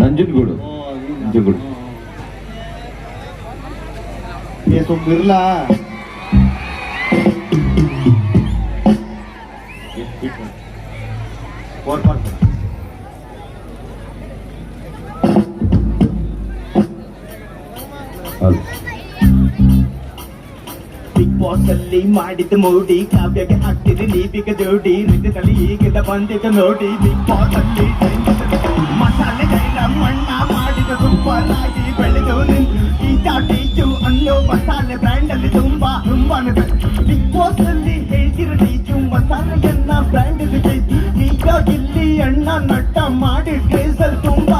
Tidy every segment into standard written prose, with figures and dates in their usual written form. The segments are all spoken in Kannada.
ನಂಜನಗೂಡು. ನಂಜನಗೂಡು. ये सुमिरला और पर ಬಿಗ್ ಬಾಸ್ ಅಲ್ಲಿ ಮಾಡಿದ ಮೋಡಿ ಕಾವ್ಯಗೆ ಹಾಕಿದ ದೀಪಿಕ ಜೋಡಿ ನಿಜದಲ್ಲಿ ಈಗಿದ ಬಂದಿದ್ದ ನೋಡಿ ಬಿಗ್ ಬಾಸ್ ಅಲ್ಲಿ ಮಸಾಲೆ ಗೈಲ ಮಣ್ಣ ಮಾಡಿದ ಸೂಪರ್ ಆಗಿ ಬೆಳೆದು ಟೀಚು ಅನ್ನೋ ಮಸಾಲೆ ಬ್ರ್ಯಾಂಡ್ ಅಲ್ಲಿ ತುಂಬಾ ಬಿಗ್ ಬಾಸ್ ಅಲ್ಲಿ ಹೇಳ್ತಿರೋ ಟೀಚು ಮಸಾಲೆಯನ್ನ ಬ್ರ್ಯಾಂಡ್ ಈಗ ಗಿಲ್ಲಿ ಅಣ್ಣ ನಟ ಮಾಡಿ ಕೇಸಲ್ಲಿ ತುಂಬಾ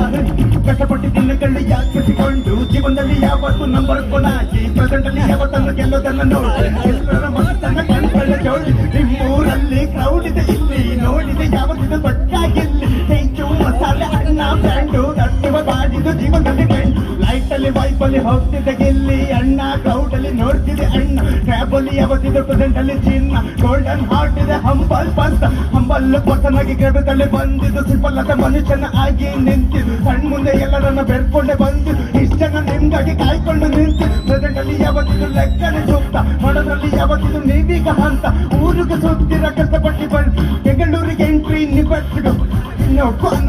ಕಷ್ಟಪಟ್ಟು ದಿನಗಳು ಯಾಕಿಸಿಕೊಂಡು ಜೀವನದಲ್ಲಿ ಯಾವತ್ತು ನಂಬರ್ ಕೊನಾಗಿ ಪ್ರೆಸೆಂಟ್ ಅಲ್ಲಿ ಯಾವತ್ತನ್ನು ಗೆಲ್ಲೋದನ್ನ ನೋಡಿ ಎಲ್ಲರ ಮನಸ್ಸನ್ನ ಕಣ್ಗಳ ಜೋಡಿ ನಿಮ್ಮೂರಲ್ಲಿ ಕ್ರೌಡ್ ಇದೆ ಇಲ್ಲಿ ನೋಡಿದೆ ಯಾವತ್ತಿದು ಬಟ್ಟಾಗಿಲ್ಲಿ ಹೆಚ್ಚು ಮಸಾಲೆ ಅಣ್ಣ ಬ್ರ್ಯಾಂಡು ತಟ್ಟುವ ಬಾಡಿದು ಜೀವನದಲ್ಲಿ ಟ್ರೆಂಡ್ ಲೈಟ್ ಅಲ್ಲಿ ವೈಪ್ ಅಲ್ಲಿ ಹೋಗ್ತಿದ್ದ ಗಿಲ್ಲಿ ಅಣ್ಣ ಕ್ರೌಡ್ ಅಲ್ಲಿ ನೋಡ್ತಿದೆ ಅಣ್ಣ ಟ್ಯಾಬ್ ಅಲ್ಲಿ ಯಾವತ್ತಿದು ಪ್ರೆಸೆಂಟ್ ಅಲ್ಲಿ ಚಿನ್ನ ಗೋಲ್ಡನ್ ಹಾರ್ಟ್ ಇದೆ ಹಂಬಲ್ ಪಂತ ಹಂಬಲ್ ಪತನಾಗಿ ಗೆಡದಲ್ಲಿ ಬಂದಿದ್ದು ಸಿಂಪಲ್ ಮನುಷ್ಯನ ಆಗಿ ನಿಂತಿದ್ದು ಕಣ್ ಮುಂದೆ ಎಲ್ಲರನ್ನ ಬೆರ್ಕೊಂಡೆ ಬಂದಿದ್ದು ಇಷ್ಟ ಜನ ನಿಮ್ಗಾಗಿ ಕಾಯ್ಕೊಂಡು ನಿಂತು ಪ್ರೆಸೆಂಟ್ ಅಲ್ಲಿ ಯಾವತ್ತಿದು ಲೆಕ್ಕನೆ ಸೂಕ್ತ ಮಾಡೋದ್ರಲ್ಲಿ ಯಾವತ್ತಿದು ನೀವೀಗ ಹಂತ ಊರಿಗೆ ಸುತ್ತಿರ ಕಷ್ಟಪಟ್ಟು ಬಂದು ಬೆಂಗಳೂರಿಗೆ ಎಂಟ್ರಿ ನಿಬಟ್ಟು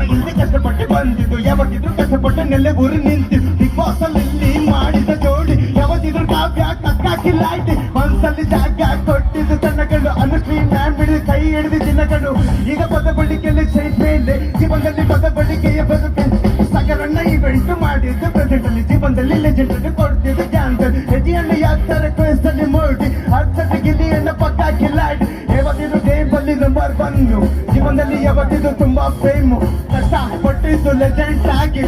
ಹಿಂದೆ ಕಷ್ಟಪಟ್ಟು ಬಂದಿದ್ದು ಯಾವತ್ತಿದ್ರು ಕಷ್ಟಪಟ್ಟು ನೆಲೆ ಊರು ನಿಂತಿದ್ದು ಬಿಗ್ ಬಾಸ್ ಅಲ್ಲಿ ಮಾಡಿದ ಜೋಡಿ ಯಾವತ್ತಿದ್ರು ಕಾವ್ಯ ಕಕ್ಕಾಕಿಲ್ಲ ಆಯ್ತು ಮನ್ಸಲ್ಲಿ ಜಾಗ ಕೊಟ್ಟಿದ್ದು ತನ್ನಗಳು ಅನುಶ್ರೀ ಮ್ಯಾಮ್ ಬಿಡಿದು ಕೈ ಹಿಡಿದು ದಿನಗಳು ಈಗ ಪದ ಬಳಿಕೆಯಲ್ಲಿ ಮೇಲೆ ಜೀವನದಲ್ಲಿ ಪದ ಬಳಿಕೆಯ ಬದುಕು ಸಗರನ್ನ ಇವೆಂಟ್ ಮಾಡಿದ್ದು ಪ್ರೆಸೆಂಟ್ ಅಲ್ಲಿ ಜೀವನದಲ್ಲಿ ಲೆಜೆಂಡ್ ಕೊಡ್ತಿದ್ದು ಕ್ಯಾನ್ಸರ್ ಹೆಜ್ಜೆಯನ್ನು ಯಾಕ್ತಾರೆ ಕ್ವೇಸ್ ಅಲ್ಲಿ ಮೂಡಿ ಅರ್ಥದ ಗಿಲಿಯನ್ನು ಪಕ್ಕ ಕಿಲ್ಲಾಡಿ ಯಾವತ್ತಿದ್ರು ಗೇಮಲ್ಲಿ ನಂಬರ್ ಬಂದು ಜೀವನದಲ್ಲಿ ಯಾವತ್ತಿದ್ರು ತುಂಬಾ ಫೇಮು ಕಷ್ಟ ಪಟ್ಟಿದ್ದು ಲೆಜೆಂಡ್ ಆಗಿ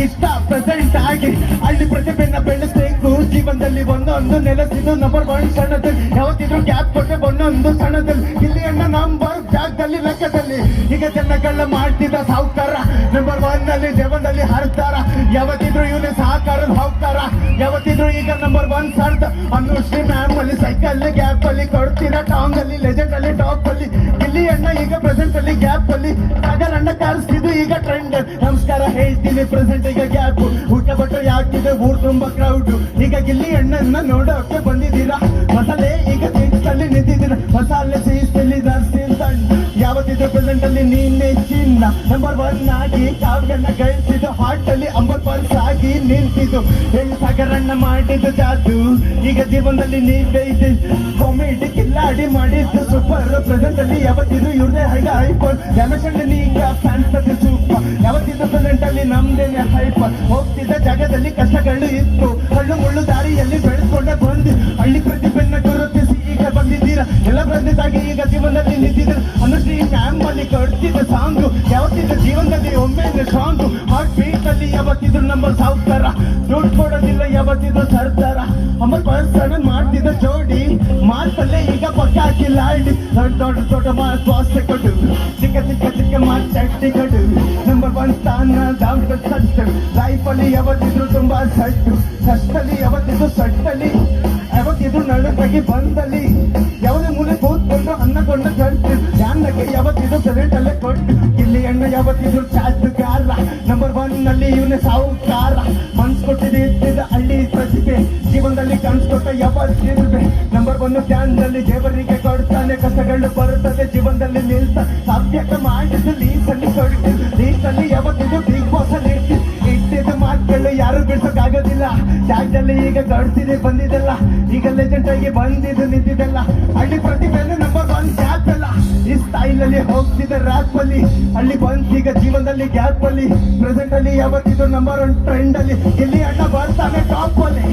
ಇಷ್ಟ ಪ್ರೆಸೆಂಟ್ ಆಗಿ ಅಲ್ಲಿ ಪ್ರತಿಭೆನ ಬೆಳೆಸಬೇಕು ಜೀವನದಲ್ಲಿ ಒಂದೊಂದು ನೆಲೆಸಿದ್ದು ನಂಬರ್ ಒನ್ ಸಣ್ಣದಲ್ಲಿ ಯಾವತ್ತಿದ್ರು ಗ್ಯಾಪ್ ಕೊಟ್ಟೆ ಒಂದೊಂದು ಸಣ್ಣದಲ್ಲಿ ಗಿಲ್ಲಿಯನ್ನ ನಂಬರ್ ಜಾಗದಲ್ಲಿ ಲೆಕ್ಕದಲ್ಲಿ ಈಗ ಜನಗಳ ಮಾಡ್ತಿದ್ದ ಸಾಹುಕಾರ ನಂಬರ್ ಒನ್ ಅಲ್ಲಿ ಜೀವನದಲ್ಲಿ ಹರಿತಾರ ಯಾವತ್ತಿದ್ರು ಇವನೇ ಸಹಕಾರದ ಹೋಗ್ತಾರ ಯಾವತ್ತಿದ್ರು ಈಗ ನಂಬರ್ ಒನ್ ಸರ್ದ ಅನುಶ್ರೀ ಮ್ಯಾಮ್ ಅಲ್ಲಿ ಸೈಕಲ್ ಗ್ಯಾಪ್ ಅಲ್ಲಿ ಕೊಡ್ತೀರ ಟಾಂಗ್ ಅಲ್ಲಿ ಲೆಜೆಂಡ್ ಅಲ್ಲಿ ಟಾಪ್ ಅಲ್ಲಿ ಗಿಲ್ಲಿ ಅಣ್ಣ ಈಗ ಪ್ರೆಸೆಂಟ್ ಅಲ್ಲಿ ಗ್ಯಾಪ್ ಅಲ್ಲಿ ಸಾಗರ್ ಅಣ್ಣ ಕಳಿಸ್ತಿದ್ದು ಈಗ ಟ್ರೆಂಡ್ ನಮಸ್ಕಾರ ಹೇಳ್ತೀನಿ ಪ್ರೆಸೆಂಟ್ ಈಗ ಗ್ಯಾಪ್ ಊಟ ಬಟ್ಟು ಯಾಕಿದೆ ಊರ್ ತುಂಬಾ ಕ್ರೌಡ್ ಈಗ ಗಿಲ್ಲಿ ಅಣ್ಣನ್ನ ನೋಡೋಕೆ ಬಂದಿದ್ದೀರಾ ಮಸಾಲೆ ಈಗ ಅಲ್ಲಿ ನಿಂತಿದ್ದೀರಾ ಮಸಾಲೆ ಸೀಸಲ್ಲಿ ಯಾವತ್ತಿದ್ರು ಪ್ರೆಸೆಂಟ್ ಅಲ್ಲಿ ನೀನೆ ಚಿನ್ನ ನಂಬರ್ ಒನ್ ಆಗಿ ಕಾವ್ಯನ್ನ ಗಳಿಸಿದ್ದು ಹಾರ್ಟ್ ಅಲ್ಲಿ ಅಂಬರ್ಪಲ್ಸ್ ಆಗಿ ನಿಂತಿದ್ದು ಸಾಗರಣ್ಣ ಮಾಡಿದ್ದು ಜಾದು ಈಗ ಜೀವನದಲ್ಲಿ ನೀವೇ ಇದೆ ಕಾಮಿಡಿ ಕಿಲ್ಲಾಡಿ ಮಾಡಿದ್ದು ಸೂಪರ್ ಪ್ರೆಸೆಂಟ್ ಅಲ್ಲಿ ಯಾವತ್ತಿದ್ರು ಇವ್ರದೇ ಹೈಡ ಐಫೋನ್ ರಮೇಶಣ್ಣ ಈಗ ಫ್ಯಾನ್ಸ್ ಅಲ್ಲಿ ಸೂಪರ್ ಯಾವತ್ತಿದ್ರು ಪ್ರೆಸೆಂಟ್ ಅಲ್ಲಿ ನಮ್ದೇನೆ ಹೈಪರ್ ಹೋಗ್ತಿದ್ದ ಜಾಗದಲ್ಲಿ ಕಷ್ಟಗಳು ಇತ್ತು ಹಳ್ಳು ಮುಳ್ಳು ದಾರಿಯಲ್ಲಿ ಬೆಳೆಸ್ಕೊಂಡೆ ಬಂದು ಹಳ್ಳಿ ಪ್ರತಿಭೆನ್ನ ಗುರುತಿಸಿ ಈಗ ಬಂದಿದ್ದೀರಾ ಎಲ್ಲ ಬಂದಿದ್ದಾಗಿ ಈಗ ಜೀವನದಲ್ಲಿ ನಿಂತಿದ್ರು ಅನುಶ್ರೀ ಮ್ಯಾಮ್ ಅಲ್ಲಿ ಕೊಡ್ತಿದ್ದ ಸಾಂಗು ಯಾವತ್ತಿದ್ರು ಜೀವನದಲ್ಲಿ ಒಮ್ಮೆ ಸಾಂಗು ಹಾರ್ಟ್ ಬೀಟ್ ಅಲ್ಲಿ ಯಾವತ್ತಿದ್ರು ನಂಬರ್ ಸಾವುಕಾರ ದುಡ್ಡು ಕೊಡೋದಿಲ್ಲ ಯಾವತ್ತಿದ್ರು ಸರ್ದಾರ ಅಮರ್ ಪರ್ಸನ್ ಮಾಡ್ತಿದ್ದ ಜೋಡಿ ಮಾತಲ್ಲೇ ಈಗ ಪಕ್ಕ ಹಾಕಿಲ್ಲ ದೊಡ್ಡ ಸ್ವಾಸ್ಥ್ಯ ಕೊಡು ಚಿಕ್ಕ ಮಾತು ಕೊಡು ನಂಬರ್ ಒನ್ ಸ್ಥಾನ ದಾವಣಗೆರೆ ಸಟ್ಟು ಲೈಫ್ ಅಲ್ಲಿ ಯಾವತ್ತಿದ್ರು ತುಂಬಾ ಸಟ್ಟು ಕಷ್ಟಲ್ಲಿ ಯಾವತ್ತಿದ್ರು ಸಟ್ಟಲ್ಲಿ ಯಾವತ್ತಿದ್ರು ನಡುಕಾಗಿ ಬಂದಲ್ಲಿ ಯಾವುದೇ ಮೂಲೆ ಕೂತ್ಕೊಂಡು ಅನ್ನಕೊಂಡು ಕಳ್ತಿದ್ರು ಜಾನಕ್ಕೆ ಯಾವತ್ತಿದ್ರು ಪ್ರೆಸೆಂಟ್ ಅಲ್ಲೇ ಕೊಟ್ಟು ಇಲ್ಲಿ ಅಣ್ಣ ಯಾವತ್ತಿದ್ರು ಚಾಟುಗಾರ ನಂಬರ್ ಒನ್ ನಲ್ಲಿ ಇವನೇ ಸಾಹುಕಾರ ಮನ್ಸ್ ಕೊಟ್ಟಿದ್ದ ಹಳ್ಳಿ ಪ್ರತಿಭೆ ಜೀವನದಲ್ಲಿ ಕನ್ಸ್ಕೊಟ್ಟ ಯಾವತ್ತಿರ್ಬೆ ನಂಬರ್ ಒನ್ ಧ್ಯಾನದಲ್ಲಿ ದೇವರಿಗೆ ಕೊಡ್ತಾನೆ ಕಷ್ಟಗಳು ಬರುತ್ತದೆ ಜೀವನದಲ್ಲಿ ನಿಲ್ತ ಸಾಧ್ಯತೆ ಮಾಡಿದ್ದು ಲೀಸಲ್ಲಿ ಕೊಡ್ತಿದ್ದು ಲೀಸಲ್ಲಿ ಯಾವತ್ತಿದ್ರು ಬಿಗ್ ಬಾಸ್ ಅಲ್ಲಿ ಇಟ್ಟಿದ್ದು ಮಾತುಗಳು ಯಾರು ಬಿಡ್ಸೋಕ್ಕಾಗೋದಿಲ್ಲ ಜಾಗದಲ್ಲಿ ಈಗ ಕಡ್ತಿದೆ ಬಂದಿದ್ದಲ್ಲ ಈಗ ಲೆಜೆಂಡ್ ಆಗಿ ಬಂದಿದ್ದು ನಿಂತಿದ್ದಲ್ಲ ಹಳ್ಳಿ ಪ್ರತಿಭೆಯಲ್ಲಿ ನಂಬರ್ ಒನ್ ಗ್ಯಾಪ್ ಎಲ್ಲ ಈ ಸ್ಟೈಲ್ ಅಲ್ಲಿ ಹೋಗ್ತಿದ್ದ ರ್ಯಾಪ್ ಅಲ್ಲಿ ಅಲ್ಲಿ ಬಂದೀಗ ಜೀವನದಲ್ಲಿ ಗ್ಯಾಪ್ ಅಲ್ಲಿ ಪ್ರೆಸೆಂಟ್ ಅಲ್ಲಿ ಯಾವತ್ತಿದ್ರು ನಂಬರ್ ಒನ್ ಟ್ರೆಂಡ್ ಅಲ್ಲಿ ಇಲ್ಲಿ ಅಣ್ಣ ಬರ್ತಾನೆ ಟಾಪ್ ಅಲ್ಲಿ